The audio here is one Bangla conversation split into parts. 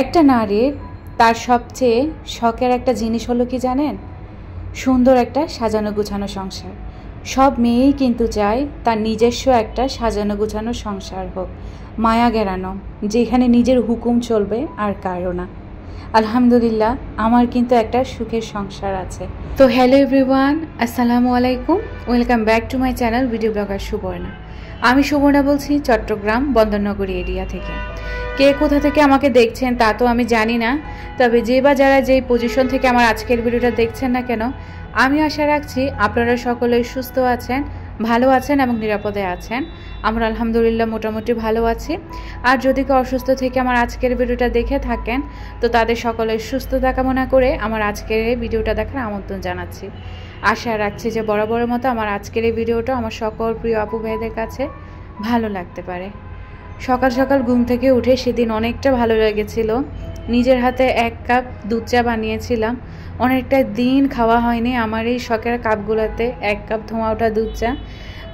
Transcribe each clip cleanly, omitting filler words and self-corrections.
একটা নারীর তার সবচেয়ে শখের একটা জিনিস হলো কি জানেন? সুন্দর একটা সাজানো গুছানো সংসার। সব মেয়েই কিন্তু চায় তার নিজস্ব একটা সাজানো গুছানো সংসার হোক, মায়া গেরানো, যেখানে নিজের হুকুম চলবে আর কারো না। আলহামদুলিল্লাহ, আমার কিন্তু একটা সুখের সংসার আছে। তো হ্যালো এভরিওয়ান, আসসালামু আলাইকুম, welcome back to my channel video blogger Subarna. আমি সুবর্ণা বলছি চট্টগ্রাম বন্দরনগরী এরিয়া থেকে। কে কোথা থেকে আমাকে দেখছেন তা তো আমি জানি না, তবে যে বা যারা যেই পজিশন থেকে আমার আজকের ভিডিওটা দেখছেন না কেন, আমি আশা রাখছি আপনারা সকলেই সুস্থ আছেন, ভালো আছেন এবং নিরাপদে আছেন। আমরা আলহামদুলিল্লাহ মোটামুটি ভালো আছি। আর যদি কেউ অসুস্থ থেকে আমার আজকের ভিডিওটা দেখে থাকেন, তো তাদের সকলের সুস্থতা কামনা করে আমার আজকের এই ভিডিওটা দেখার আমন্ত্রণ জানাচ্ছি। আশা রাখছি যে বরাবরের মতো আমার আজকের এই ভিডিওটা আমার সকল প্রিয় আপু ভাইদের কাছে ভালো লাগতে পারে। সকাল সকাল ঘুম থেকে উঠে সেদিন অনেকটা ভালো লেগেছিল। নিজের হাতে 1 কাপ দুধ চা বানিয়েছিলাম। অনেকটা দিন খাওয়া হয়নি আমার এই শখের কাপগুলোতে 1 কাপ ধোঁয়া ওঠা দুধ চা।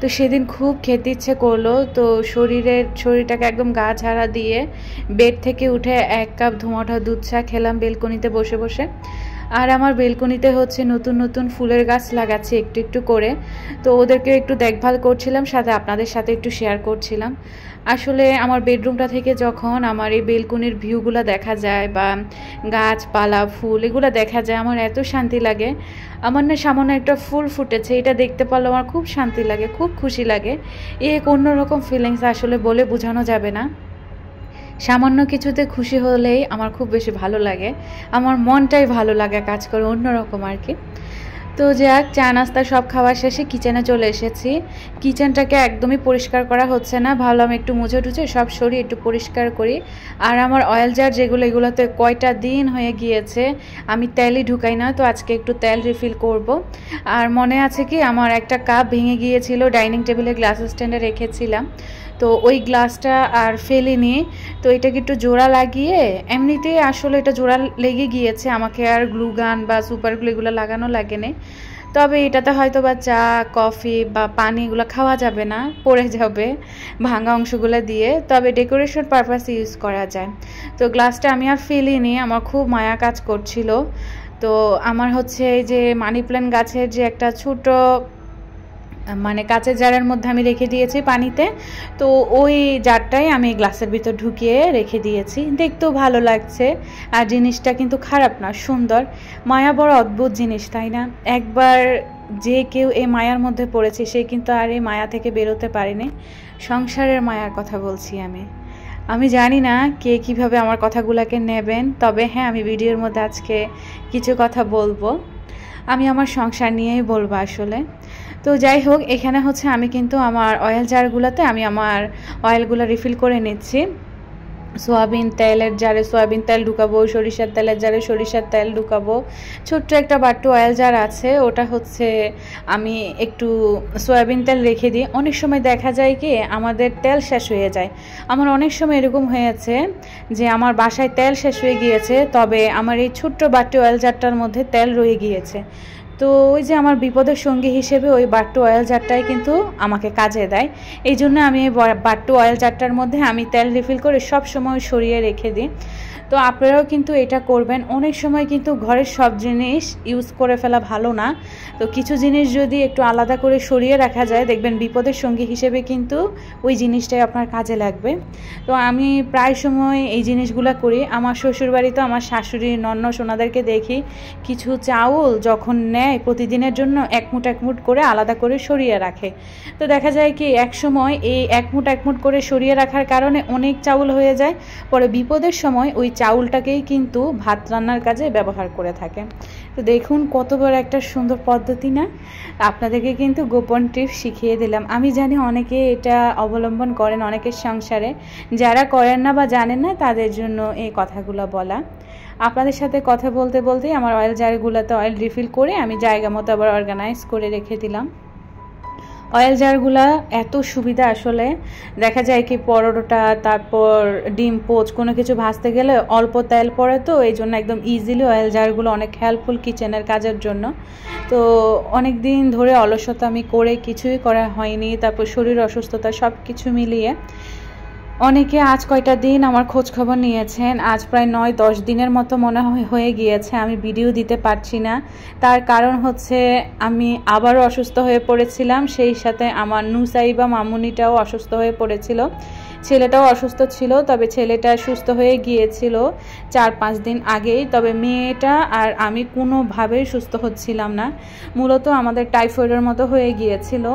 তো সেদিন খুব খেতে ইচ্ছে করলো, তো শরীরটাকে একদম গা ঝাড়া দিয়ে বেড থেকে উঠে 1 কাপ ধোঁয়া ওঠা দুধ চা খেলাম বেলকনিতে বসে বসে। আর আমার বেলকনিতে হচ্ছে নতুন নতুন ফুলের গাছ লাগাচ্ছি একটু একটু করে, তো ওদেরকে একটু দেখভাল করছিলাম, সাথে আপনাদের সাথে একটু শেয়ার করছিলাম। আসলে আমার বেডরুমটা থেকে যখন আমার এই বেলকনির ভিউগুলো দেখা যায় বা গাছপালা ফুল এগুলো দেখা যায়, আমার এত শান্তি লাগে। আমার না সামান্য একটা ফুল ফুটেছে, এটা দেখতে পারলে আমার খুব শান্তি লাগে, খুব খুশি লাগে। এক অন্যরকম ফিলিংস, আসলে বলে বোঝানো যাবে না। সামান্য কিছুতে খুশি হলেই আমার খুব বেশি ভালো লাগে, আমার মনটাই ভালো লাগে কাজ করে অন্যরকম আর কি। তো যাক, চা নাস্তা সব খাওয়া শেষে কিচেনে চলে এসেছি। কিচেনটাকে একদমই পরিষ্কার করা হচ্ছে না, ভাবলাম একটু মুছে টুছে সব সরিয়ে একটু পরিষ্কার করি। আর আমার অয়েল জার এগুলোতে কয়টা দিন হয়ে গিয়েছে আমি তেলই ঢুকাই না, তো আজকে একটু তেল রিফিল করব। আর মনে আছে কি, আমার একটা কাপ ভেঙে গিয়েছিল, ডাইনিং টেবিলে গ্লাস স্ট্যান্ডে রেখেছিলাম, তো ওই গ্লাসটা আর ফেলিনি। তো এটাকে একটু জোড়া লাগিয়ে, এমনিতেই আসলে এটা জোড়া লেগে গিয়েছে, আমাকে আর গ্লু গান বা সুপার গ্লু এগুলো লাগানো লাগেনি। তবে এটাতে হয়তো বা চা কফি বা পানি এগুলো খাওয়া যাবে না, পড়ে যাবে ভাঙা অংশগুলো দিয়ে, তবে ডেকোরেশন পারপাসে ইউজ করা যায়। তো গ্লাসটা আমি আর ফেলিনি, আমার খুব মায়া কাজ করছিল। তো আমার হচ্ছে এই যে মানি প্ল্যান্ট গাছের যে একটা ছোট মানে কাঁচের জারের মধ্যে আমি রেখে দিয়েছি পানিতে, তো ওই জারটাই আমি গ্লাসের ভিতর ঢুকিয়ে রেখে দিয়েছি। দেখতেও ভালো লাগছে, আর জিনিসটা কিন্তু খারাপ না, সুন্দর। মায়া বড় অদ্ভুত জিনিস, তাই না? একবার যে কেউ এই মায়ার মধ্যে পড়েছে, সে কিন্তু আর এই মায়া থেকে বেরোতে পারেনি। সংসারের মায়ার কথা বলছি আমি জানি না কে কিভাবে আমার কথাগুলোকে নেবেন, তবে হ্যাঁ, আমি ভিডিওর মধ্যে আজকে কিছু কথা বলবো, আমি আমার সংসার নিয়েই বলবো আসলে। তো যাই হোক, এখানে হচ্ছে আমি কিন্তু আমার অয়েল জারগুলোতে আমি আমার অয়েলগুলো রিফিল করে নিচ্ছি। সোয়াবিন তেলের জারে সোয়াবিন তেল ঢুকাবো, সরিষার তেলের জারে সরিষার তেল ঢুকাবো। ছোট্ট একটা বাট্টু অয়েল জার আছে, ওটা হচ্ছে আমি একটু সয়াবিন তেল রেখে দিই। অনেক সময় দেখা যায় কি আমাদের তেল শেষ হয়ে যায়। আমার অনেক সময় এরকম হয়েছে যে আমার বাসায় তেল শেষ হয়ে গিয়েছে, তবে আমার এই ছোট্ট বাট্টু অয়েল জারটার মধ্যে তেল রয়ে গিয়েছে। তো ওই যে আমার বিপদের সঙ্গী হিসেবে ওই বাট্টু অয়েল জারটাই কিন্তু আমাকে কাজে দেয়। এই জন্য আমি এই বাট্টু অয়েল জারটার মধ্যে আমি তেল রিফিল করে সব সময় সরিয়ে রেখে দিই। তো আপনারাও কিন্তু এটা করবেন। অনেক সময় কিন্তু ঘরের সব জিনিস ইউজ করে ফেলা ভালো না, তো কিছু জিনিস যদি একটু আলাদা করে সরিয়ে রাখা যায়, দেখবেন বিপদের সঙ্গী হিসেবে কিন্তু ওই জিনিসটাই আপনার কাজে লাগবে। তো আমি প্রায় সময় এই জিনিসগুলো করি। আমার শ্বশুরবাড়িতে আমার শাশুড়ি নন্ন সোনাদেরকে দেখি কিছু চাউল যখন নেয় প্রতিদিনের জন্য এক মুঠ করে আলাদা করে সরিয়ে রাখে। তো দেখা যায় কি এক সময় এই এক মুঠ করে সরিয়ে রাখার কারণে অনেক চাউল হয়ে যায়, পরে বিপদের সময় ওই চাউলটাকেই কিন্তু ভাত রান্নার কাজে ব্যবহার করে থাকে। তো দেখুন কত বড় একটা সুন্দর পদ্ধতি না? আপনাদেরকে কিন্তু গোপন টিপস শিখিয়ে দিলাম। আমি জানি অনেকে এটা অবলম্বন করেন অনেকের সংসারে, যারা করেন না বা জানেন না তাদের জন্য এই কথাগুলো বলা। আপনাদের সাথে কথা বলতে বলতেই আমার অয়েল জারগুলোতে অয়েল রিফিল করে আমি জায়গা মতো আবার অর্গানাইজ করে রেখে দিলাম। অয়েল জারগুলা এত সুবিধা, আসলে দেখা যায় কি পরোটা তারপর ডিম পোচ কোনো কিছু ভাজতে গেলে অল্প তেল পড়ে, তো এই জন্য একদম ইজিলি অয়েল জারগুলো অনেক হেল্পফুল কিচেনের কাজের জন্য। তো অনেক দিন ধরে অলসতা আমি করে কিছুই করা হয়নি, তারপর শরীর অসুস্থতা সব কিছু মিলিয়ে অনেকে আজ কয়টা দিন আমার খোঁজ খবর নিয়েছেন, আজ প্রায় 9-10 দিনের মতো মনে হয়ে গিয়েছে আমি ভিডিও দিতে পারছি না। তার কারণ হচ্ছে আমি আবারও অসুস্থ হয়ে পড়েছিলাম, সেই সাথে আমার নুসাইবা মামুনিটাও অসুস্থ হয়ে পড়েছিল, ছেলেটাও অসুস্থ ছিল। তবে ছেলেটা সুস্থ হয়ে গিয়েছিল 4-5 দিন আগেই, তবে মেয়েটা আর আমি কোনোভাবেই সুস্থ হচ্ছিলাম না। মূলত আমাদের টাইফয়েডের মতো হয়ে গিয়েছিল,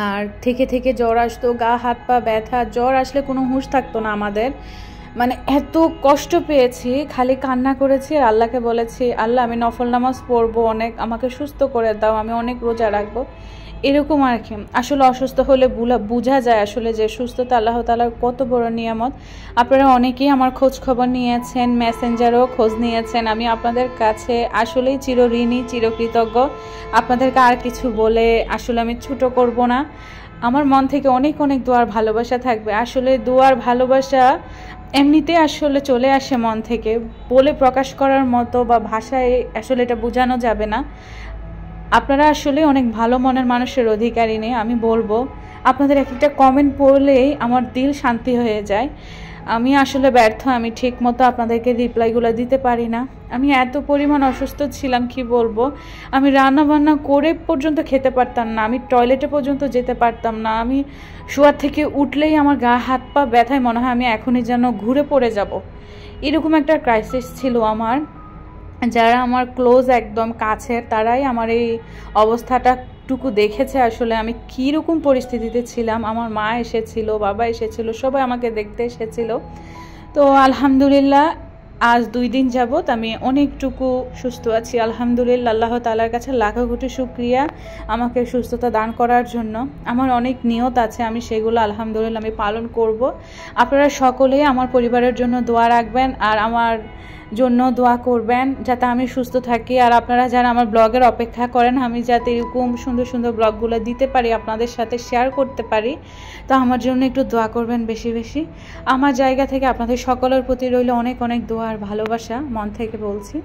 আর থেকে থেকে জ্বর আসতো, গা হাত পা ব্যথা, জ্বর আসলে কোনো হুঁশ থাকতো না আমাদের। মানে এত কষ্ট পেয়েছি, খালি কান্না করেছি আর আল্লাহকে বলেছি, আল্লাহ আমি নফল নামাজ পড়বো, অনেক আমাকে সুস্থ করে দাও, আমি অনেক রোজা রাখবো, এরকম আর কি। আসলে অসুস্থ হলে বোঝা যায় আসলে যে সুস্থতা আল্লাহ তাআলার কত বড় নিয়ামত। আপনারা অনেকেই আমার খোঁজ খবর নিয়েছেন, মেসেঞ্জারও খোঁজ নিয়েছেন, আমি আপনাদের কাছে আসলেই চিরঋণী, চিরকৃতজ্ঞ। আপনাদেরকে আর কিছু বলে আসলে আমি ছোট করব না, আমার মন থেকে অনেক অনেক দোয়ার ভালোবাসা থাকবে। আসলে দোয়ার ভালোবাসা এমনিতে আসলে চলে আসে মন থেকে, বলে প্রকাশ করার মতো বা ভাষায় আসলে এটা বোঝানো যাবে না। আপনারা আসলে অনেক ভালো মনের মানুষের অধিকারী নেই, আমি বলবো। আপনাদের এক একটা কমেন্ট পড়লেই আমার দিল শান্তি হয়ে যায়। আমি আসলে ব্যর্থ, আমি ঠিক মতো আপনাদেরকে রিপ্লাইগুলো দিতে পারি না। আমি এত পরিমাণ অসুস্থ ছিলাম কি বলবো, আমি রান্না বান্না করে পর্যন্ত খেতে পারতাম না, আমি টয়লেটে পর্যন্ত যেতে পারতাম না। আমি শোয়ার থেকে উঠলেই আমার গা হাত পা ব্যথায় মনে হয় আমি এখনই যেন ঘুরে পড়ে যাব, এরকম একটা ক্রাইসিস ছিল আমার। যারা আমার ক্লোজ একদম কাছের তারাই আমার এই অবস্থাটা টুকু দেখেছে আসলে আমি কীরকম পরিস্থিতিতে ছিলাম। আমার মা এসেছিল, বাবা এসেছিল, সবাই আমাকে দেখতে এসেছিল। তো আলহামদুলিল্লাহ আজ 2 দিন যাবত আমি অনেকটুকু সুস্থ আছি আলহামদুলিল্লাহ। আল্লাহ তাআলার কাছে লাখো কোটি শুকরিয়া আমাকে সুস্থতা দান করার জন্য। আমার অনেক নিয়ত আছে, আমি সেগুলো আলহামদুলিল্লাহ আমি পালন করব। আপনারা সকলেই আমার পরিবারের জন্য দোয়া রাখবেন আর আমার জন্য দোয়া করবেন যাতে আমি সুস্থ থাকি। আর আপনারা যারা আমার ব্লগের অপেক্ষা করেন, আমি যাতে এরকম সুন্দর সুন্দর ব্লগগুলো দিতে পারি, আপনাদের সাথে শেয়ার করতে পারি, তো আমার জন্য একটু দোয়া করবেন বেশি বেশি। আমার জায়গা থেকে আপনাদের সকলের প্রতি রইল অনেক অনেক দোয়া আর ভালোবাসা, মন থেকে বলছি।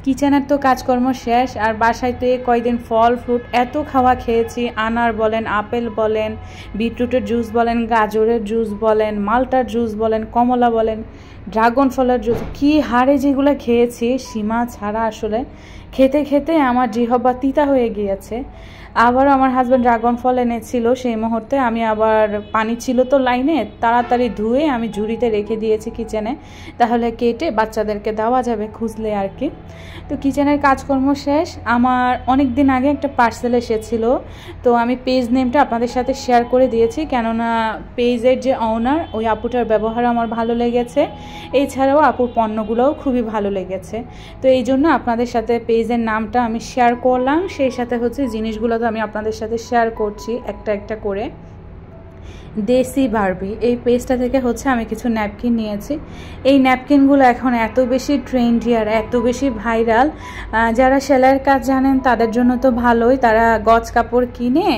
কিচেনের তো কাজকর্ম শেষ, আর বাসায় তো কয়দিন ফল ফ্রুট এত খাওয়া খেয়েছি, আনার বলেন, আপেল বলেন, বিটরুটের জুস বলেন, গাজরের জুস বলেন, মালটার জুস বলেন, কমলা বলেন, ড্রাগন ফলের জুস, কী হারে যেগুলো খেয়েছি সীমা ছাড়া। আসলে খেতে খেতে আমার জিহ্বা তিতা হয়ে গিয়েছে। আবার আমার হাজব্যান্ড ড্রাগন ফল এনেছিল, সেই মুহূর্তে আমি আবার পানি ছিল তো লাইনে, তাড়াতাড়ি ধুয়ে আমি ঝুড়িতে রেখে দিয়েছি কিচেনে, তাহলে কেটে বাচ্চাদেরকে দেওয়া যাবে খুঁজলে আর কি। তো কিচেনের কাজকর্ম শেষ। আমার অনেক দিন আগে একটা পার্সেল এসেছিল, তো আমি পেজ নেমটা আপনাদের সাথে শেয়ার করে দিয়েছি, কেননা পেজের যে অনার ওই আপুটার ব্যবহার আমার ভালো লেগেছে, এছাড়াও আপুর পণ্যগুলোও খুবই ভালো লেগেছে। তো এই জন্য আপনাদের সাথে পেজের নামটা আমি শেয়ার করলাম, সেই সাথে হচ্ছে জিনিসগুলো তো আমি আপনাদের সাথে শেয়ার করছি একটা একটা করে। দেশি বারবি এই পেজটা থেকে হচ্ছে আমি কিছু ন্যাপকিন নিয়েছি। এই ন্যাপকিনগুলো এখন এত বেশি ট্রেন্ডি আর এত বেশি ভাইরাল, যারা সেলাইয়ের কাজ জানেন তাদের জন্য তো ভালোই, তারা গজ কাপড় কিনে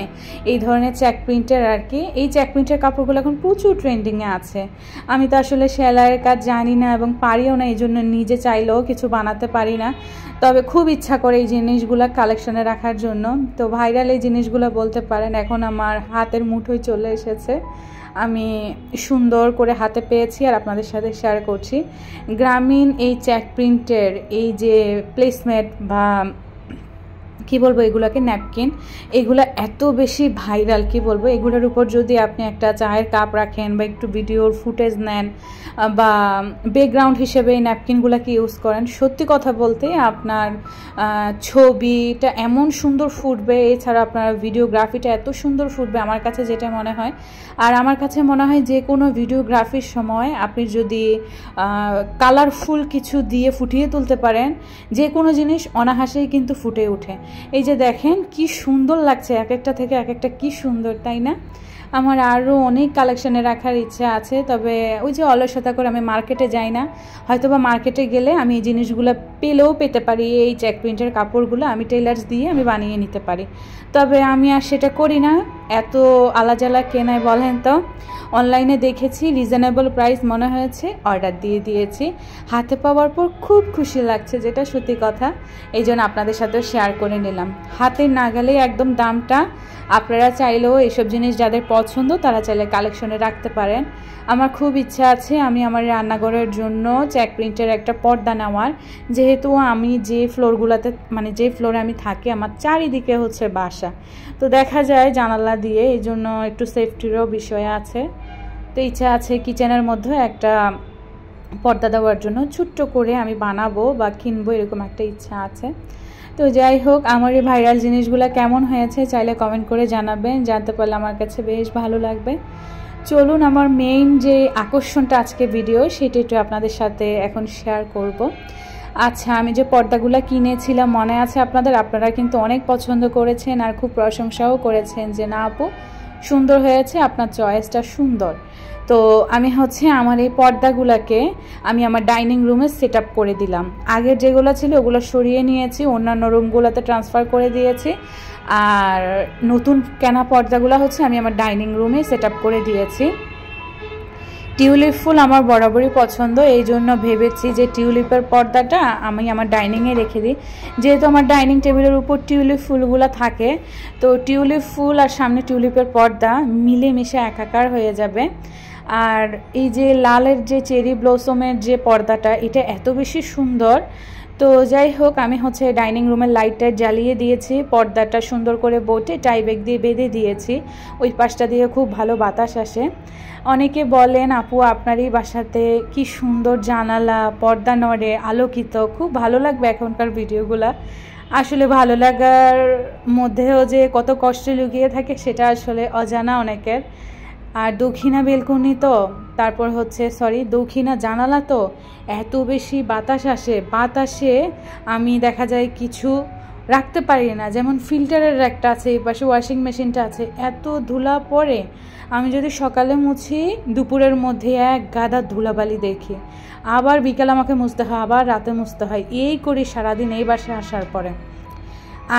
এই ধরনের চেক প্রিন্টের আর কি, এই চেক প্রিন্টের কাপড়গুলো এখন প্রচুর ট্রেন্ডিংয়ে আছে। আমি তো আসলে সেলাইয়ের কাজ জানি না এবং পারিও না, এই জন্য নিজে চাইলেও কিছু বানাতে পারি না, তবে খুব ইচ্ছা করে এই জিনিসগুলো কালেকশনে রাখার জন্য। তো ভাইরাল এই জিনিসগুলো বলতে পারেন এখন আমার হাতের মুঠোয় চলে এসেছে, আমি সুন্দর করে হাতে পেয়েছি আর আপনাদের সাথে শেয়ার করছি। গ্রামীণ এই চেক প্রিন্টের এই যে প্লেসমেট বা কি বলবো এগুলাকে ন্যাপকিন, এগুলো এত বেশি ভাইরাল, কি বলবো, এগুলোর উপর যদি আপনি একটা চায়ের কাপ রাখেন বা একটু ভিডিওর ফুটেজ নেন বা ব্যাকগ্রাউন্ড হিসেবে এই ন্যাপকিনগুলোকে ইউজ করেন, সত্যি কথা বলতে আপনার ছবিটা এমন সুন্দর ফুটবে, এছাড়া আপনার ভিডিওগ্রাফিটা এত সুন্দর ফুটবে আমার কাছে যেটা মনে হয়। আর আমার কাছে মনে হয় যে কোনো ভিডিওগ্রাফির সময় আপনি যদি কালারফুল কিছু দিয়ে ফুটিয়ে তুলতে পারেন, যে কোনো জিনিস অনায়াসেই কিন্তু ফুটে ওঠে। এই যে দেখেন কি সুন্দর লাগছে, এক একটা থেকে এক একটা কি সুন্দর, তাই না? আমার আরও অনেক কালেকশানে রাখার ইচ্ছা আছে, তবে ওই যে অলসতা করে আমি মার্কেটে যাই না, হয়তো বা মার্কেটে গেলে আমি এই জিনিসগুলো পেলেও পেতে পারি, এই চেক প্রিন্টের কাপড়গুলো আমি টেলার্স দিয়ে আমি বানিয়ে নিতে পারি, তবে আমি আর সেটা করি না। এত আলাজালা কেনায় বলেন তো? অনলাইনে দেখেছি, রিজনেবল প্রাইস মনে হয়েছে, অর্ডার দিয়ে দিয়েছি। হাতে পাওয়ার পর খুব খুশি লাগছে, যেটা সত্যি কথা। এই জন্য আপনাদের সাথেও শেয়ার করে নিলাম। হাতে না গেলেই একদম দামটা। আপনারা চাইলেও এইসব জিনিস যাদের পছন্দ তারা চাইলে কালেকশনে রাখতে পারেন। আমার খুব ইচ্ছা আছে আমি আমার রান্নাঘরের জন্য চেক প্রিন্টের একটা পর্দা নেওয়ার, যেহেতু আমি যে ফ্লোরগুলোতে মানে যে ফ্লোরে আমি থাকি আমার চারিদিকে হচ্ছে বাসা, তো দেখা যায় জানালা দিয়ে, এই জন্য একটু সেফটিরও বিষয় আছে। তো ইচ্ছা আছে কিচেনের মধ্যে একটা পর্দা দেওয়ার জন্য ছোট্ট করে আমি বানাবো বা কিনবো, এরকম একটা ইচ্ছা আছে। তো যাই হোক, আমার এই ভাইরাল জিনিসগুলো কেমন হয়েছে চাইলে কমেন্ট করে জানাবেন, জানতে পারলে আমার কাছে বেশ ভালো লাগবে। চলুন আমার মেইন যে আকর্ষণটা আজকে ভিডিও সেটা একটু আপনাদের সাথে এখন শেয়ার করব। আচ্ছা, আমি যে পর্দাগুলো কিনেছিলাম মনে আছে আপনারা কিন্তু অনেক পছন্দ করেছেন আর খুব প্রশংসাও করেছেন যে না আপু সুন্দর হয়েছে, আপনার চয়েসটা সুন্দর। তো আমি হচ্ছে আমার এই পর্দাগুলোকে আমি আমার ডাইনিং রুমে সেট আপ করে দিলাম। আগের যেগুলো ছিল ওগুলো সরিয়ে নিয়েছি, অন্যান্য রুমগুলোতে ট্রান্সফার করে দিয়েছি। আর নতুন কেনা পর্দাগুলো হচ্ছে আমি আমার ডাইনিং রুমে সেট আপ করে দিয়েছি। টিউলিপ ফুল আমার বরাবরই পছন্দ, এই জন্য ভেবেছি যে টিউলিপের পর্দাটা আমি আমার ডাইনিংয়ে রেখে দিই। যেহেতু আমার ডাইনিং টেবিলের উপর টিউলিপ ফুলগুলো থাকে, তো টিউলিপ ফুল আর সামনে টিউলিপের পর্দা মিলেমিশে একাকার হয়ে যাবে। আর এই যে লালের যে চেরি ব্লসমের যে পর্দাটা, এটা এত বেশি সুন্দর। তো যাই হোক, আমি হচ্ছে ডাইনিং রুমের লাইটটা জ্বালিয়ে দিয়েছি, পর্দাটা সুন্দর করে বটে টাই ব্যাগ দিয়ে বেঁধে দিয়েছি, ওই পাশটা দিয়ে খুব ভালো বাতাস আসে। অনেকে বলেন আপু আপনারই বাসাতে কি সুন্দর জানালা, পর্দা নড়ে, আলোকিত, খুব ভালো লাগবে এখনকার ভিডিওগুলা। আসলে ভালো লাগার মধ্যেও যে কত কষ্ট লুকিয়ে থাকে সেটা আসলে অজানা অনেকের। আর দক্ষিণা বেলকনি তো, তারপর হচ্ছে দক্ষিণা জানালা তো, এত বেশি বাতাস আসে, বাতাসে আমি দেখা যায় কিছু রাখতে পারি না। যেমন ফিল্টারের একটা আছে, এই পাশে ওয়াশিং মেশিনটা আছে, এত ধুলা পড়ে। আমি যদি সকালে মুছি দুপুরের মধ্যে এক গাদা ধুলাবালি দেখি, আবার বিকাল আমাকে মুছতে হয়, আবার রাতে মুছতে হয়, এই করি সারাদিন এই বাসায় আসার পরে।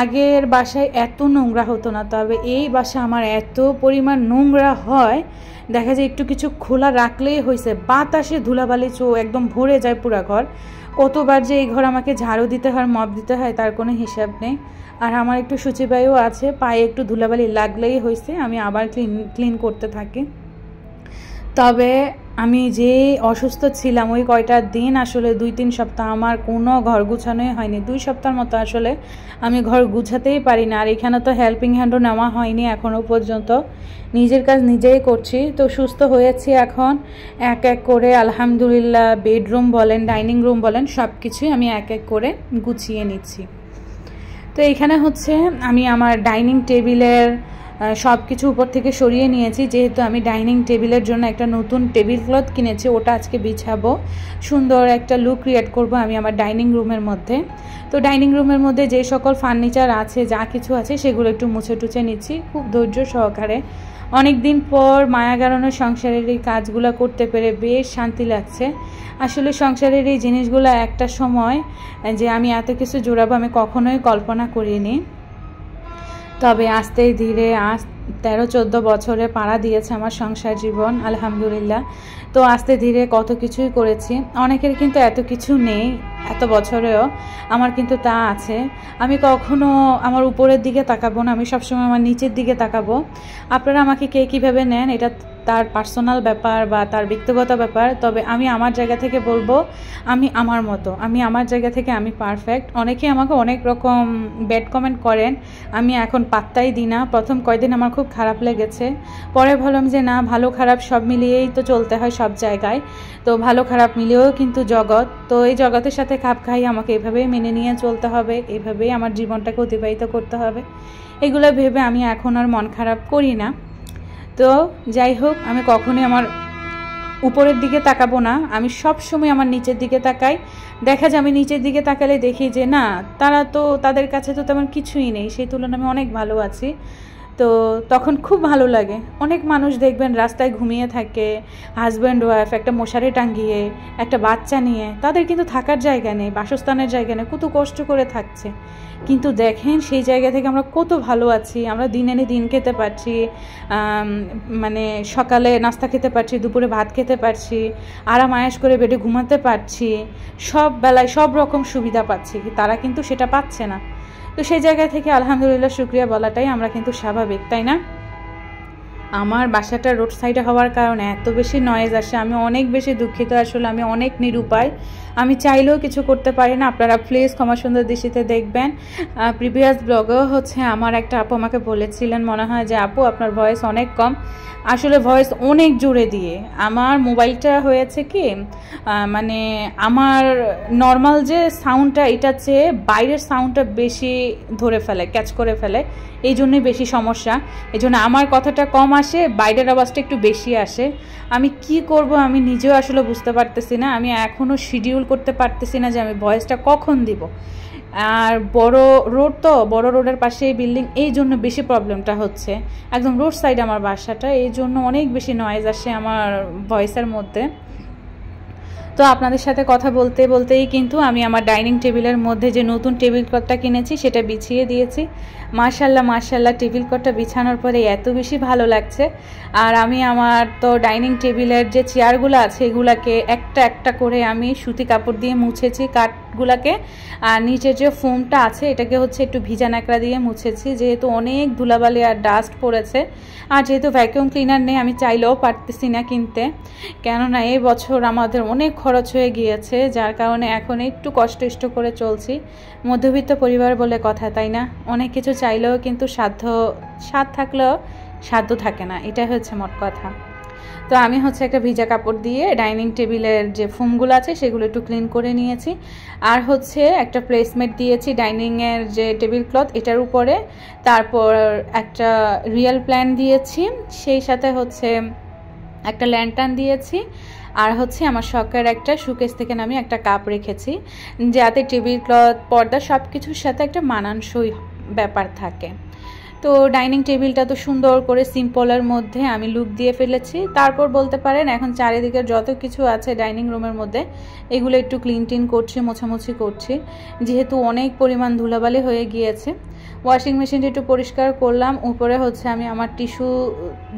আগের বাসায় এত নোংরা হতো না, তবে এই বাসায় আমার এত পরিমাণ নোংরা হয়, দেখা যায় একটু কিছু খোলা রাখলেই হয়েছে, বাতাসে ধুলাবালি একদম ভরে যায় পুরা ঘর। কতবার যে এই ঘর আমাকে ঝাড়ু দিতে হয়, মপ দিতে হয়, তার কোনো হিসাব নেই। আর আমার একটু সূচিবায়ু আছে, পায়ে একটু ধুলাবালি লাগলেই হয়েছে, আমি আবার ক্লিন করতে থাকি। তবে আমি যে অসুস্থ ছিলাম ওই কয়টা দিন, আসলে 2-3 সপ্তাহ আমার কোনো ঘর গুছানোই হয়নি। 2 সপ্তাহের মতো আসলে আমি ঘর গুছাতেই পারি না। আর এখানে তো হেল্পিং হ্যান্ডও নেওয়া হয়নি এখনও পর্যন্ত, নিজের কাজ নিজেই করছি। তো সুস্থ হয়েছি এখন, এক এক করে আলহামদুলিল্লাহ বেডরুম বলেন, ডাইনিং রুম বলেন, সব কিছুই আমি এক এক করে গুছিয়ে নিচ্ছি। তো এখানে হচ্ছে আমি আমার ডাইনিং টেবিলের সব কিছু উপর থেকে সরিয়ে নিয়েছি, যেহেতু আমি ডাইনিং টেবিলের জন্য একটা নতুন টেবিল ক্লথ কিনেছি, ওটা আজকে বিছাবো, সুন্দর একটা লুক ক্রিয়েট করব আমি আমার ডাইনিং রুমের মধ্যে। তো ডাইনিং রুমের মধ্যে যে সকল ফার্নিচার আছে, যা কিছু আছে, সেগুলো একটু মুছে টুছে নিচ্ছি খুব ধৈর্য সহকারে। অনেক দিন পর মায়া গাড়ানোর সংসারের এই কাজগুলো করতে পেরে বেশ শান্তি লাগছে। আসলে সংসারের এই জিনিসগুলো একটা সময় যে আমি এত কিছু জোড়াবো আমি কখনোই কল্পনা করিনি। তবে আস্তে ধীরে 13-14 বছরে পাড়া দিয়েছে আমার সংসার জীবন, আলহামদুলিল্লাহ। তো আস্তে ধীরে কত কিছুই করেছি। অনেকের কিন্তু এত কিছু নেই এত বছরেও, আমার কিন্তু তা আছে। আমি কখনো আমার উপরের দিকে তাকাবো না, আমি সবসময় আমার নিচের দিকে তাকাবো। আপনারা আমাকে কে কীভাবে নেন এটা তার পার্সোনাল ব্যাপার বা তার ব্যক্তিগত ব্যাপার, তবে আমি আমার জায়গা থেকে বলবো আমি আমার মতো, আমি আমার জায়গা থেকে আমি পারফেক্ট। অনেকে আমাকে অনেক রকম ব্যাড কমেন্ট করেন, আমি এখন পাত্তাই দিই না। প্রথম কয়েকদিন আমার খুব খারাপ লেগেছে, পরে ভাবলাম যে না, ভালো খারাপ সব মিলিয়েই তো চলতে হয় সব জায়গায়, তো ভালো খারাপ মিলিয়েও কিন্তু জগৎ, তো এই জগতের সাথে খাপ খাই আমাকে এভাবেই মেনে নিয়ে চলতে হবে, এভাবেই আমার জীবনটাকে অতিবাহিত করতে হবে। এগুলো ভেবে আমি এখন আর মন খারাপ করি না। তো যাই হোক, আমি কখনোই আমার উপরের দিকে তাকাবো না, আমি সব সময় আমার নিচের দিকে তাকাই। দেখা যায় আমি নিচের দিকে তাকালে দেখি যে না, তারা তো তাদের কাছে তো তেমন কিছুই নেই, সেই তুলনায় আমি অনেক ভালো আছি। তো তো তখন খুব ভালো লাগে। অনেক মানুষ দেখবেন রাস্তায় ঘুমিয়ে থাকে, হাজব্যান্ড ওয়াইফ একটা মশারি টাঙ্গিয়ে, একটা বাচ্চা নিয়ে, তাদের কিন্তু থাকার জায়গা নেই, বাসস্থানের জায়গা নেই, কত কষ্ট করে থাকছে। কিন্তু দেখেন সেই জায়গা থেকে আমরা কত ভালো আছি, আমরা দিন এনে দিন খেতে পারছি, মানে সকালে নাস্তা খেতে পারছি, দুপুরে ভাত খেতে পারছি, আরাম আয়েশ করে বেডে ঘুমাতে পারছি, সব বেলায় সব রকম সুবিধা পাচ্ছি। তারা কিন্তু সেটা পাচ্ছে না। তো সেই জায়গা থেকে আলহামদুলিল্লাহ শুকরিয়া বলাটাই আমরা কিন্তু স্বাভাবিক, তাই না? আমার বাসাটা রোড সাইডে হওয়ার কারণে এত বেশি নয়েজ আসে, আমি অনেক বেশি দুঃখিত। আসলে আমি অনেক নিরুপায়, আমি চাইলেও কিছু করতে পারি না। আপনারা প্লিজ ক্ষমা সুন্দর দৃষ্টিতে দেখবেন। প্রিভিয়াস ব্লগেও হচ্ছে আমার একটা আপু আমাকে বলেছিলেন, মনে হয় যে আপু আপনার ভয়েস অনেক কম। আসলে ভয়েস অনেক জোরে দিয়ে আমার মোবাইলটা হয়েছে কি, মানে আমার নর্মাল যে সাউন্ডটা এটার চেয়ে বাইরের সাউন্ডটা বেশি ধরে ফেলে, ক্যাচ করে ফেলে, এই জন্যই বেশি সমস্যা। এই জন্য আমার কথাটা কম আসে, বাইরের আওয়াজটা একটু বেশি আসে। আমি কি করব আমি নিজেও আসলে বুঝতে পারতেছি না। আমি এখনও শিডিউল করতে পারতেছি না যে আমি ভয়েসটা কখন দিব। আর বড় রোড, তো বড় রোডের পাশে এই বিল্ডিং, এই জন্য বেশি প্রবলেমটা হচ্ছে। একদম রোড সাইড আমার বাসাটা, এই জন্য অনেক বেশি নয়েজ আসে আমার ভয়েসের মধ্যে। তো আপনাদের সাথে কথা বলতে বলতেই কিন্তু আমি আমার ডাইনিং টেবিলের মধ্যে যে নতুন টেবিল ক্লথটা কিনেছি সেটা বিছিয়ে দিয়েছি। মাশাল্লাহ মাশাল্লাহ, টেবিল ক্লথটা বিছানোর পরে এত বেশি ভালো লাগছে। আর আমি আমার তো ডাইনিং টেবিলের যে চেয়ারগুলো আছে এগুলাকে একটা একটা করে আমি সুতি কাপড় দিয়ে মুছেছি কাঠগুলাকে। আর নিচের যে ফোমটা আছে এটাকে হচ্ছে একটু ভিজা ন্যাকড়া দিয়ে মুছেছি, যেহেতু অনেক ধুলাবালি আর ডাস্ট পড়েছে। আর যেহেতু ভ্যাকুয়াম ক্লিনার নেই, আমি চাইলেও পারতেছি না কিনতে, কেননা এই বছর আমাদের অনেক খরচ হয়ে গিয়েছে, যার কারণে এখন একটু কষ্ট করে চলছি। মধ্যবিত্ত পরিবার বলে কথা, তাই না? অনেক কিছু চাইলেও কিন্তু স্বাদ থাকলেও সাধ্য থাকে না, এটাই হচ্ছে মোট কথা। তো আমি হচ্ছে একটা ভিজা কাপড় দিয়ে ডাইনিং টেবিলের যে ফোমগুলো আছে সেগুলো একটু ক্লিন করে নিয়েছি। আর হচ্ছে একটা প্লেসমেট দিয়েছি ডাইনিংয়ের যে টেবিল ক্লথ এটার উপরে, তারপর একটা রিয়েল প্ল্যান দিয়েছি, সেই সাথে হচ্ছে একটা ল্যান্টার্ন দিয়েছি। আর হচ্ছে আমার শখের একটা শোকেস থেকে আমি একটা কাপ রেখেছি, যাতে টেবিল ক্লথ পর্দা সব কিছুর সাথে একটা মানানসই ব্যাপার থাকে। তো ডাইনিং টেবিলটা তো সুন্দর করে সিম্পলের মধ্যে আমি লুক দিয়ে ফেলেছি। তারপর বলতে পারেন এখন চারিদিকে যত কিছু আছে ডাইনিং রুমের মধ্যে এগুলো একটু ক্লিন টিন করছি, মোছামুছি করছি, যেহেতু অনেক পরিমাণ ধুলাবালি হয়ে গিয়েছে। ওয়াশিং মেশিনটা একটু পরিষ্কার করলাম। উপরে হচ্ছে আমি আমার টিস্যু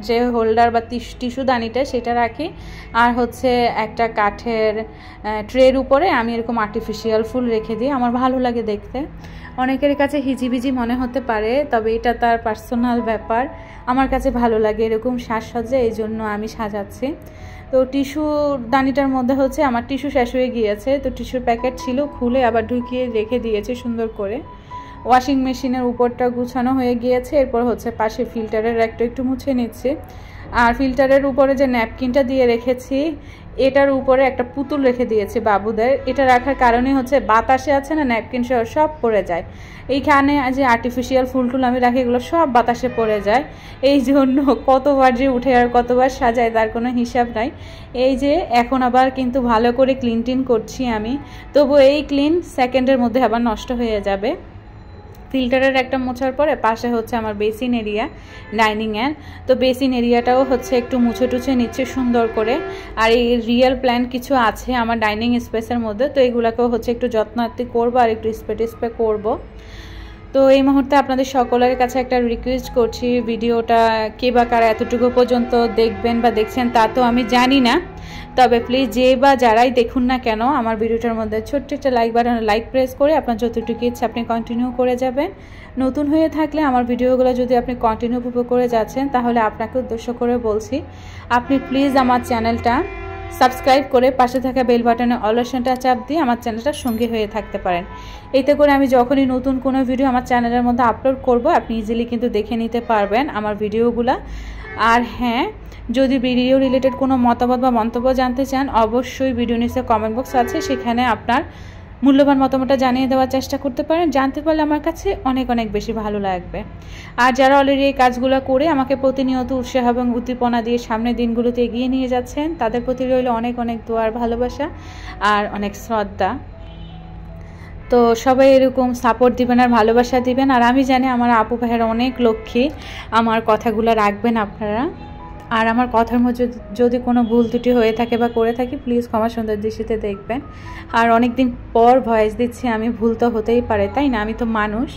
যে হোল্ডার বা টিস্যু দানিটা সেটা রাখি। আর হচ্ছে একটা কাঠের ট্রের উপরে আমি এরকম আর্টিফিশিয়াল ফুল রেখে দিই, আমার ভালো লাগে দেখতে। অনেকের কাছে হিজিবিজি মনে হতে পারে, তবে এটা তার পার্সোনাল ব্যাপার। আমার কাছে ভালো লাগে এরকম সাজসজ্জা, এই জন্য আমি সাজাচ্ছি। তো টিস্যু দানিটার মধ্যে হচ্ছে আমার টিস্যু শেষ হয়ে গিয়েছে, তো টিস্যুর প্যাকেট ছিল, খুলে আবার ঢুকিয়ে রেখে দিয়েছি সুন্দর করে। ওয়াশিং মেশিনের উপরটা গুছানো হয়ে গিয়েছে। এরপর হচ্ছে পাশে ফিল্টারের একটু মুছে নিচ্ছি। আর ফিল্টারের উপরে যে ন্যাপকিনটা দিয়ে রেখেছি এটার উপরে একটা পুতুল রেখে দিয়েছি বাবুদের। এটা রাখার কারণে হচ্ছে বাতাসে আছে না, ন্যাপকিন সব পড়ে যায়। এইখানে যে আর্টিফিশিয়াল ফুল আমি রাখি এগুলো সব বাতাসে পড়ে যায়, এই জন্য কতবার যে উঠে আর কতবার সাজায় তার কোনো হিসাব নাই। এই যে এখন আবার কিন্তু ভালো করে ক্লিন টিন করছি আমি, তবু এই ক্লিন সেকেন্ডের মধ্যে আবার নষ্ট হয়ে যাবে। ফিল্টারের একটা মোছার পরে পাশে হচ্ছে আমার বেসিন এরিয়া ডাইনিংয়ের, তো বেসিন এরিয়াটাও হচ্ছে একটু মুছে টুছে নিচ্ছে সুন্দর করে। আর এই রিয়েল প্ল্যান কিছু আছে আমার ডাইনিং স্পেসের মধ্যে, তো এগুলোকেও হচ্ছে একটু যত্নার্থী করবো আর একটু স্প্রে করবো। তো এই মুহূর্তে আপনাদের সকলের কাছে একটা রিকোয়েস্ট করছি, ভিডিওটা কে বা কারা এতটুকু পর্যন্ত দেখবেন বা দেখছেন তা তো আমি জানি না, তবে প্লিজ যে বা যারাই দেখুন না কেন আমার ভিডিওটার মধ্যে ছোট্ট একটা লাইক বাটন লাইক প্রেস করে আপনার যতটুকু ইচ্ছা আপনি কন্টিনিউ করে যাবেন। নতুন হয়ে থাকলে আমার ভিডিওগুলো যদি আপনি কন্টিনিউ করে যাচ্ছেন তাহলে আপনাকে উদ্দেশ্য করে বলছি আপনি প্লিজ আমার চ্যানেলটা সাবস্ক্রাইব করে পাশে থাকা বেল বাটনে অল অপশনটা চাপ দিয়ে আমার চ্যানেলটার সঙ্গী হয়ে থাকতে পারেন। এতে করে আমি যখনই নতুন কোনো ভিডিও আমার চ্যানেলের মধ্যে আপলোড করব আপনি ইজিলি কিন্তু দেখে নিতে পারবেন আমার ভিডিওগুলো। আর হ্যাঁ, যদি ভিডিও রিলেটেড কোনো মতামত বা মন্তব্য জানতে চান অবশ্যই ভিডিও নিচে কমেন্ট বক্স আছে, সেখানে আপনার মূল্যবান মতামতটা জানিয়ে দেওয়ার চেষ্টা করতে পারেন। জানতে পারলে আমার কাছে অনেক অনেক বেশি ভালো লাগবে। আর যারা অলরেডি এই কাজগুলো করে আমাকে প্রতিনিয়ত উৎসাহ এবং উদ্দীপনা দিয়ে সামনের দিনগুলোতে এগিয়ে নিয়ে যাচ্ছেন তাদের প্রতি রইল অনেক অনেক দোয়ার ভালোবাসা আর অনেক শ্রদ্ধা। তো সবাই এরকম সাপোর্ট দিবেন আর ভালোবাসা দিবেন। আর আমি জানি আমার আপু ভাইয়ের অনেক লক্ষ্মী, আমার কথাগুলো রাখবেন আপনারা। আর আমার কথার মধ্যে যদি কোনো ভুল ত্রুটি হয়ে থাকে বা করে থাকি প্লিজ ক্ষমা সুন্দর দৃষ্টিতে দেখবেন। আর অনেক দিন পর ভয়েস দিচ্ছি আমি, ভুল তো হতেই পারে তাই না, আমি তো মানুষ।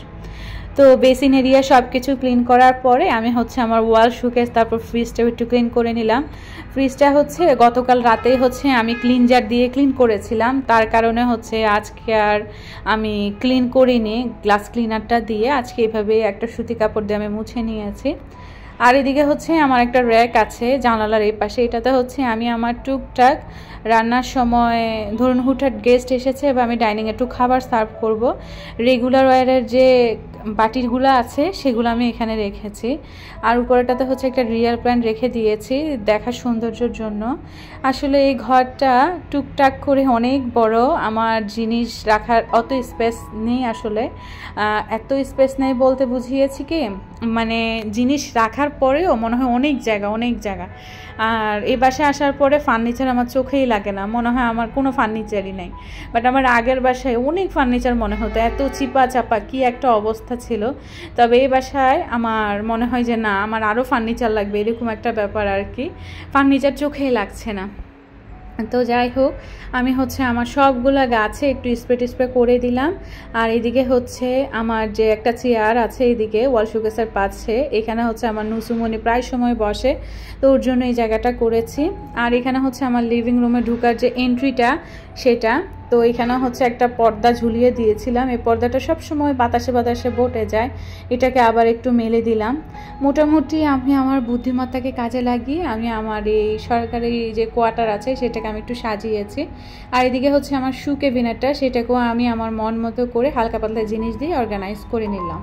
তো বেসিন এরিয়া সব কিছু ক্লিন করার পরে আমি হচ্ছে আমার ওয়াল শোকেস তারপর ফ্রিজটা একটু ক্লিন করে নিলাম। ফ্রিজটা হচ্ছে গতকাল রাতেই হচ্ছে আমি ক্লিনজার দিয়ে ক্লিন করেছিলাম, তার কারণে হচ্ছে আজকে আর আমি ক্লিন করিনি, গ্লাস ক্লিনারটা দিয়ে আজকে এইভাবে একটা সুতি কাপড় দিয়ে আমি মুছে নিয়েছি। আর এদিকে হচ্ছে আমার একটা র্যাক আছে জানালার এই পাশে, এটাতে হচ্ছে আমি আমার টুকটাক রান্নার সময় ধরুন হুটহাট গেস্ট এসেছে বা আমি ডাইনিংয়ে একটু খাবার সার্ভ করব, রেগুলার ওয়ারের যে বাটিগুলো আছে সেগুলো আমি এখানে রেখেছি। আর উপরেটাতে হচ্ছে একটা রিয়াল প্ল্যান্ট রেখে দিয়েছি দেখার সৌন্দর্যের জন্য। আসলে এই ঘরটা টুকটাক করে অনেক বড়, আমার জিনিস রাখার অত স্পেস নেই। আসলে এত স্পেস নেই বলতে বুঝিয়েছি কি, মানে জিনিস রাখার পরেও মনে হয় অনেক জায়গা। আর এই বাসায় আসার পরে ফার্নিচার আমার চোখেই লাগে না, মনে হয় আমার কোনো ফার্নিচারই নেই। বাট আমার আগের বাসায় অনেক ফার্নিচার মনে হতো, এত চিপা চাপা কি একটা অবস্থা ছিল। তবে এই বাসায় আমার মনে হয় যে না, আমার আরও ফার্নিচার লাগবে, এরকম একটা ব্যাপার আর কি, ফার্নিচার চোখেই লাগছে না। তো যাই হোক, আমি হচ্ছে আমার সবগুলা গাছে একটু স্প্রে করে দিলাম। আর এদিকে হচ্ছে আমার যে একটা চেয়ার আছে এদিকে ওয়াল শোকেসের পাশে, এখানে হচ্ছে আমার নুসুমনি প্রায় সময় বসে, তো ওর জন্য এই জায়গাটা করেছি। আর এখানে হচ্ছে আমার লিভিং রুমে ঢুকার যে এন্ট্রিটা সেটা, তো এখানে হচ্ছে একটা পর্দা ঝুলিয়ে দিয়েছিলাম, এই পর্দাটা সব সময় বাতাসে বটে যায়, এটাকে আবার একটু মেলে দিলাম। মোটামুটি আমি আমার বুদ্ধিমত্তাকে কাজে লাগিয়ে আমি আমার এই সরকারি যে কোয়ার্টার আছে সেটাকে আমি একটু সাজিয়েছি। আর এদিকে হচ্ছে আমার শু ক্যাবিনেটটা, সেটাকেও আমি আমার মন মতো করে হালকা পাতলা জিনিস দিয়ে অর্গানাইজ করে নিলাম।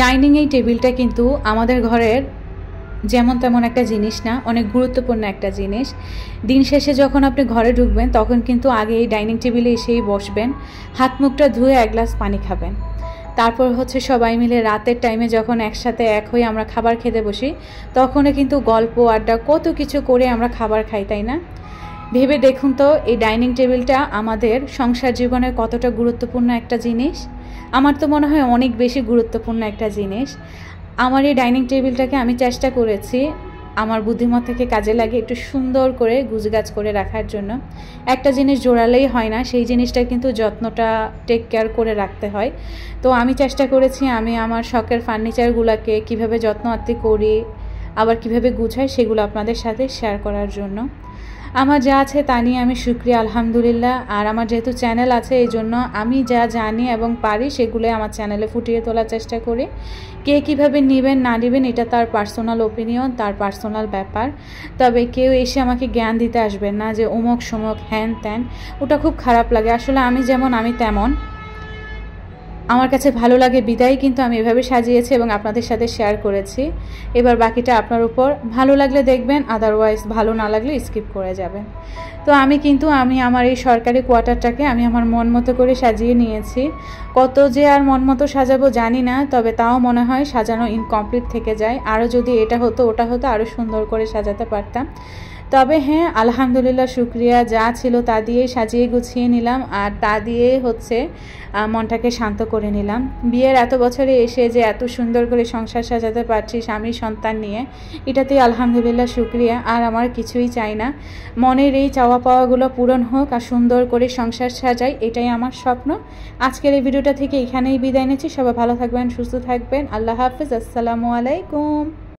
ডাইনিং এই টেবিলটা কিন্তু আমাদের ঘরের যেমন তেমন একটা জিনিস না, অনেক গুরুত্বপূর্ণ একটা জিনিস। দিন শেষে যখন আপনি ঘরে ঢুকবেন তখন কিন্তু আগে এই ডাইনিং টেবিলে এসেই বসবেন, হাত মুখটা ধুয়ে এক গ্লাস পানি খাবেন, তারপর হচ্ছে সবাই মিলে রাতের টাইমে যখন একসাথে এক হয়ে আমরা খাবার খেতে বসি তখনও কিন্তু গল্প আড্ডা কত কিছু করে আমরা খাবার খাই, তাই না? ভেবে দেখুন তো এই ডাইনিং টেবিলটা আমাদের সংসার জীবনের কতটা গুরুত্বপূর্ণ একটা জিনিস। আমার তো মনে হয় অনেক বেশি গুরুত্বপূর্ণ একটা জিনিস। আমার এই ডাইনিং টেবিলটাকে আমি চেষ্টা করেছি আমার বুদ্ধিমত্তাকে কাজে লাগিয়ে একটু সুন্দর করে গুছগাছ করে রাখার জন্য। একটা জিনিস জোড়ালেই হয় না, সেই জিনিসটা কিন্তু যত্নটা টেক কেয়ার করে রাখতে হয়। তো আমি চেষ্টা করেছি আমি আমার শখের ফার্নিচারগুলোকে কীভাবে যত্ন আত্তি করি আবার কিভাবে গুছাই সেগুলো আপনাদের সাথে শেয়ার করার জন্য। আমার যা আছে তা নিয়ে আমি শুকরিয়া আলহামদুলিল্লাহ। আর আমার যেহেতু চ্যানেল আছে এই জন্য আমি যা জানি এবং পারি সেগুলো আমার চ্যানেলে ফুটিয়ে তোলার চেষ্টা করি। কে কীভাবে নেবেন না নেবেন এটা তার পার্সোনাল ওপিনিয়ন, তার পার্সোনাল ব্যাপার। তবে কেউ এসে আমাকে জ্ঞান দিতে আসবেন না যে অমুক সমক হ্যান ত্যান, ওটা খুব খারাপ লাগে। আসলে আমি যেমন আমি তেমন, আমার কাছে ভালো লাগে বিদায় কিন্তু আমি এভাবে সাজিয়েছি এবং আপনাদের সাথে শেয়ার করেছি। এবার বাকিটা আপনার উপর, ভালো লাগলে দেখবেন, আদারওয়াইজ ভালো না লাগলে স্কিপ করে যাবেন। তো আমি আমার এই সরকারি কোয়ার্টারটাকে আমি আমার মন মতো করে সাজিয়ে নিয়েছি। কত যে আর মন মতো সাজাবো জানি না, তবে তাও মনে হয় সাজানো ইনকমপ্লিট থেকে যায়। আরও যদি এটা হতো ওটা হতো আরও সুন্দর করে সাজাতে পারতাম। তবে হ্যাঁ, আলহামদুলিল্লাহ শুকরিয়া, যা ছিল তা দিয়েই সাজিয়ে গুছিয়ে নিলাম আর তা দিয়ে হচ্ছে মনটাকে শান্ত করে নিলাম। বিয়ের এত বছরে এসে যে এত সুন্দর করে সংসার সাজাতে পারছি স্বামী সন্তান নিয়ে, এটাতেই আলহামদুলিল্লাহ শুকরিয়া। আর আমার কিছুই চাই না, মনের এই চাওয়া পাওয়াগুলো পূরণ হোক আর সুন্দর করে সংসার সাজাই, এটাই আমার স্বপ্ন। আজকের এই ভিডিওটা থেকে এখানেই বিদায় নিচ্ছি। সবাই ভালো থাকবেন, সুস্থ থাকবেন। আল্লাহ হাফিজ, আসসালামু আলাইকুম।